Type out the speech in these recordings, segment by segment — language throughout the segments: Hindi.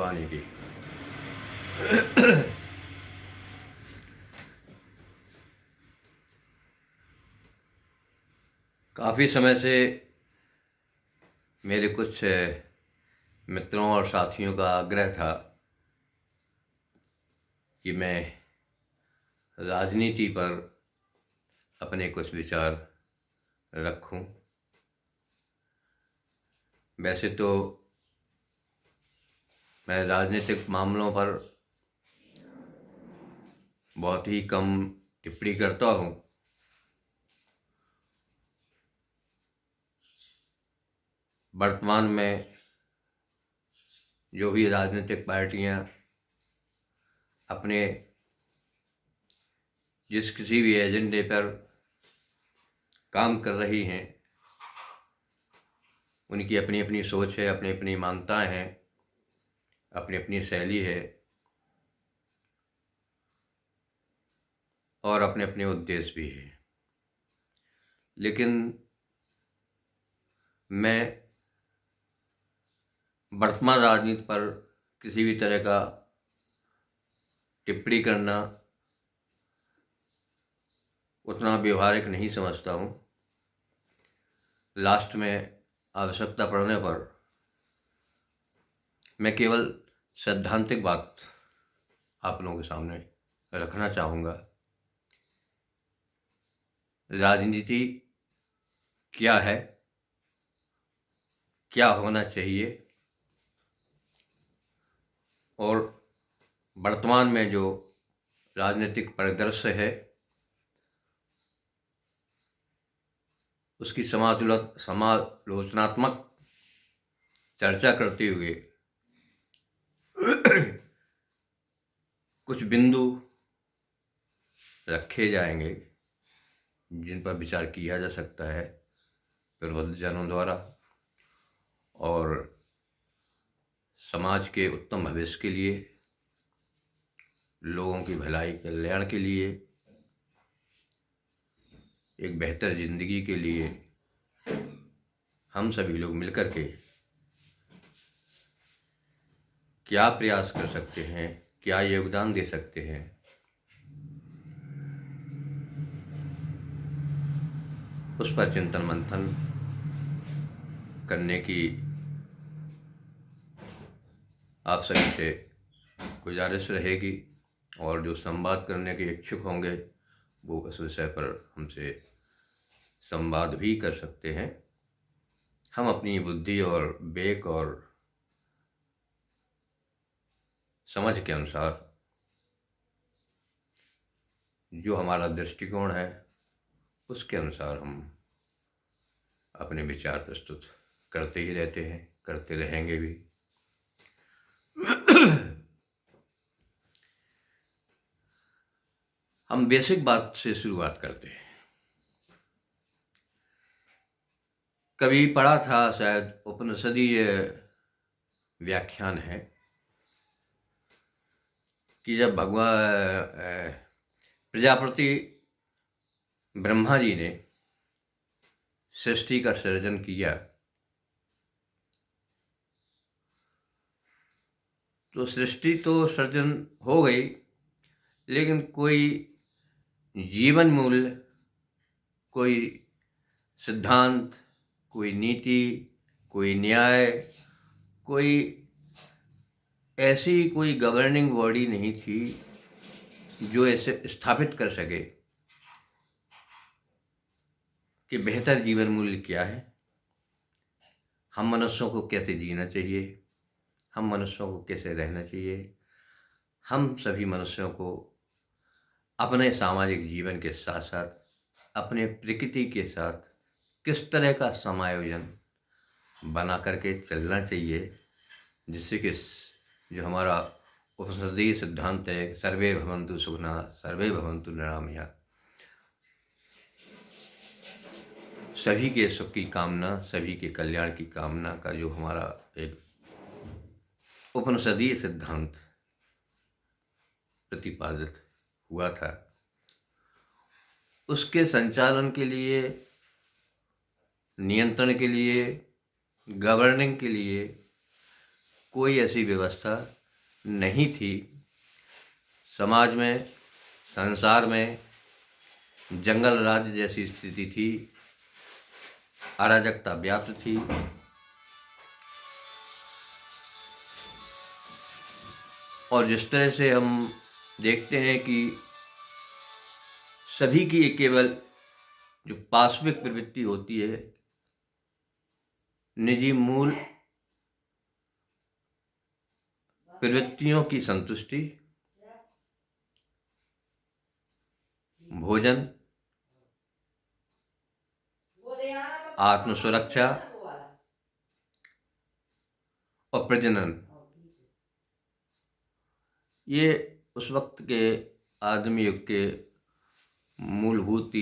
वाणी की। काफ़ी समय से मेरे कुछ मित्रों और साथियों का आग्रह था कि मैं राजनीति पर अपने कुछ विचार रखूं। वैसे तो मैं राजनीतिक मामलों पर बहुत ही कम टिप्पणी करता हूं, वर्तमान में जो भी राजनीतिक पार्टियां अपने जिस किसी भी एजेंडे पर काम कर रही हैं, उनकी अपनी अपनी सोच है, अपनी अपनी मान्यताएं हैं, अपनी अपनी शैली है और अपने अपने उद्देश्य भी है। लेकिन मैं वर्तमान राजनीति पर किसी भी तरह का टिप्पणी करना उतना व्यवहारिक नहीं समझता हूँ। लास्ट में आवश्यकता पड़ने पर मैं केवल सैद्धांतिक बात आप लोगों के सामने रखना चाहूँगा। राजनीति क्या है, क्या होना चाहिए और वर्तमान में जो राजनीतिक परिदृश्य है उसकी समालोचनात्मक चर्चा करते हुए कुछ बिंदु रखे जाएंगे जिन पर विचार किया जा सकता है प्रबुद्धजनों द्वारा और समाज के उत्तम भविष्य के लिए, लोगों की भलाई कल्याण के लिए, एक बेहतर जिंदगी के लिए हम सभी लोग मिलकर के क्या प्रयास कर सकते हैं, क्या योगदान दे सकते हैं, उस पर चिंतन मंथन करने की आप सभी से गुजारिश रहेगी। और जो संवाद करने के इच्छुक होंगे वो इस विषय पर हमसे संवाद भी कर सकते हैं। हम अपनी बुद्धि और विवेक और समझ के अनुसार जो हमारा दृष्टिकोण है उसके अनुसार हम अपने विचार प्रस्तुत करते ही रहते हैं, करते रहेंगे भी। हम बेसिक बात से शुरुआत करते हैं। कभी पढ़ा था, शायद उपनिषदीय व्याख्यान है कि जब भगवान प्रजापति ब्रह्मा जी ने सृष्टि का सृजन किया तो सृष्टि तो सृजन हो गई, लेकिन कोई जीवन मूल्य, कोई सिद्धांत, कोई नीति, कोई न्याय, कोई ऐसी कोई गवर्निंग बॉडी नहीं थी जो ऐसे स्थापित कर सके कि बेहतर जीवन मूल्य क्या है, हम मनुष्यों को कैसे जीना चाहिए, हम मनुष्यों को कैसे रहना चाहिए, हम सभी मनुष्यों को अपने सामाजिक जीवन के साथ साथ अपने प्रकृति के साथ किस तरह का समायोजन बना करके चलना चाहिए, जिससे कि जो हमारा उपनिषदीय सिद्धांत है, सर्वे भवन्तु सुखिनः सर्वे भवन्तु निरामया, सभी के सुख की कामना, सभी के कल्याण की कामना का जो हमारा एक उपनिषदीय सिद्धांत प्रतिपादित हुआ था, उसके संचालन के लिए, नियंत्रण के लिए, गवर्निंग के लिए कोई ऐसी व्यवस्था नहीं थी, समाज में, संसार में जंगल राज जैसी स्थिति थी, अराजकता व्याप्त थी। और जिस तरह से हम देखते हैं कि सभी की एक केवल जो पाशविक प्रवृत्ति होती है, निजी मूल प्रवृत्तियों की संतुष्टि, भोजन, आत्म सुरक्षा और प्रजनन, ये उस वक्त के आदमी युग के मूलभूत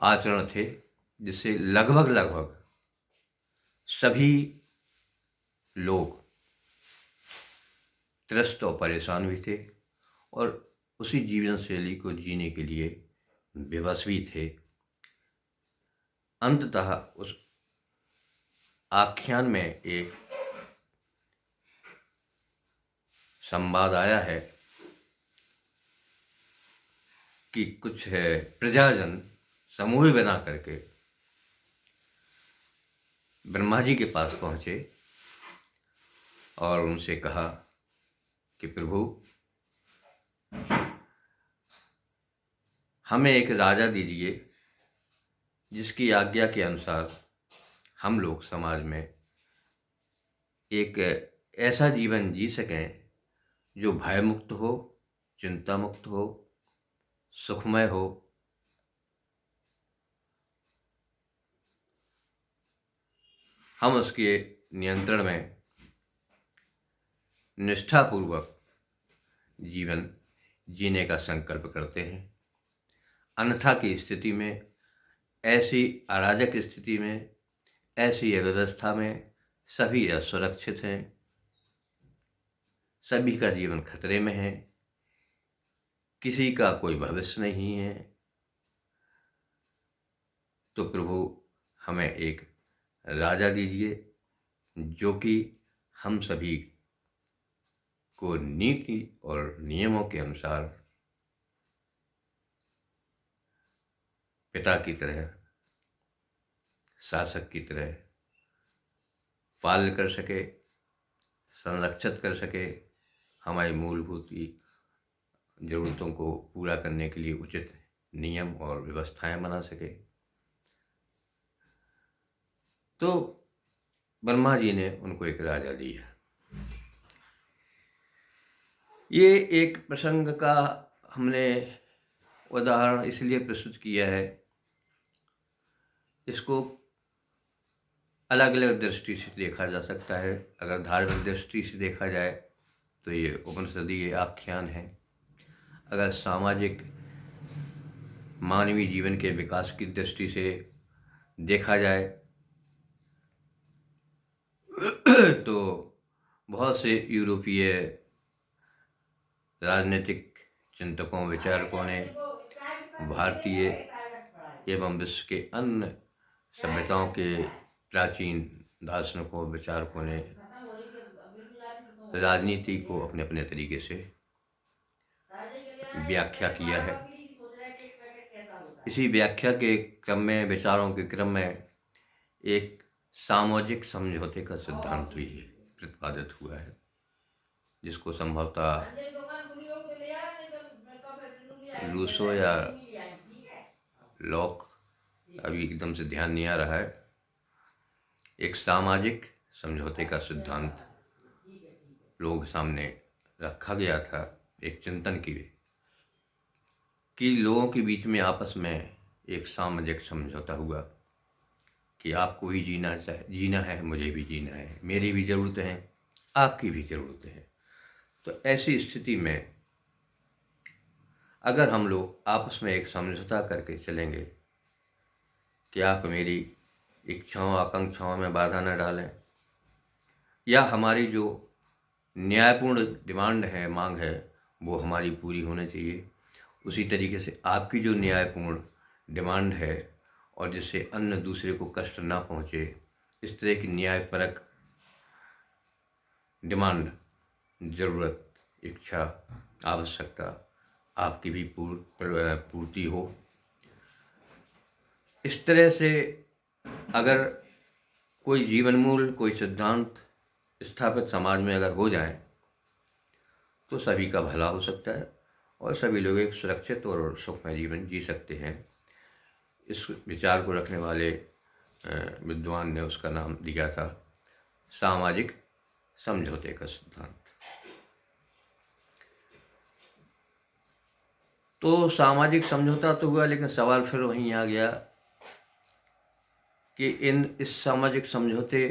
आचरण थे, जिससे लगभग सभी लोग त्रस्त और परेशान भी थे और उसी जीवन शैली को जीने के लिए विवश भी थे। अंततः उस आख्यान में एक संवाद आया है कि कुछ प्रजाजन समूह बना करके ब्रह्मा जी के पास पहुंचे और उनसे कहा कि प्रभु, हमें एक राजा दीजिए जिसकी आज्ञा के अनुसार हम लोग समाज में एक ऐसा जीवन जी सकें जो भय मुक्त हो, चिंता मुक्त हो, सुखमय हो। हम उसके नियंत्रण में निष्ठापूर्वक जीवन जीने का संकल्प करते हैं। अन्यथा की स्थिति में, ऐसी अराजक स्थिति में, ऐसी अव्यवस्था में सभी असुरक्षित हैं, सभी का जीवन खतरे में है, किसी का कोई भविष्य नहीं है। तो प्रभु, हमें एक राजा दीजिए जो कि हम सभी को नीति और नियमों के अनुसार पिता की तरह, शासक की तरह पालन कर सके, संरक्षित कर सके, हमारी मूलभूत जरूरतों को पूरा करने के लिए उचित नियम और व्यवस्थाएं बना सके। तो ब्रह्मा जी ने उनको एक राजा दिया। ये एक प्रसंग का हमने उदाहरण इसलिए प्रस्तुत किया है, इसको अलग अलग दृष्टि से देखा जा सकता है। अगर धार्मिक दृष्टि से देखा जाए तो ये उपनिषदीय आख्यान है। अगर सामाजिक मानवीय जीवन के विकास की दृष्टि से देखा जाए तो बहुत से यूरोपीय राजनीतिक चिंतकों, विचारकों ने भारतीय एवं विश्व के अन्य सभ्यताओं के प्राचीन दार्शनिकों, विचारकों ने राजनीति को अपने अपने तरीके से व्याख्या किया है। इसी व्याख्या के क्रम में, विचारों के क्रम में एक सामाजिक समझौते का सिद्धांत भी प्रतिपादित हुआ है, जिसको संभवतः रूसो या लॉक, अभी एकदम से ध्यान नहीं आ रहा है, एक सामाजिक समझौते का सिद्धांत लोग सामने रखा गया था, एक चिंतन की कि लोगों के बीच में आपस में एक सामाजिक समझौता हुआ कि आपको भी जीना है, मुझे भी जीना है, मेरी भी ज़रूरतें हैं, आपकी भी ज़रूरतें हैं। तो ऐसी स्थिति में अगर हम लोग आपस में एक समझौता करके चलेंगे कि आप मेरी इच्छाओं, आकांक्षाओं में बाधा न डालें, या हमारी जो न्यायपूर्ण डिमांड है, मांग है, वो हमारी पूरी होनी चाहिए, उसी तरीके से आपकी जो न्यायपूर्ण डिमांड है और जिससे अन्य दूसरे को कष्ट ना पहुँचे, इस तरह की न्यायपरक डिमांड, ज़रूरत, इच्छा, आवश्यकता आपकी भी पूर्ति हो। इस तरह से अगर कोई जीवन मूल्य, कोई सिद्धांत स्थापित समाज में अगर हो जाए तो सभी का भला हो सकता है और सभी लोग एक सुरक्षित और सुखमय जीवन जी सकते हैं। इस विचार को रखने वाले विद्वान ने उसका नाम दिया था सामाजिक समझौते का सिद्धांत। तो सामाजिक समझौता तो हुआ, लेकिन सवाल फिर वहीं आ गया कि इस सामाजिक समझौते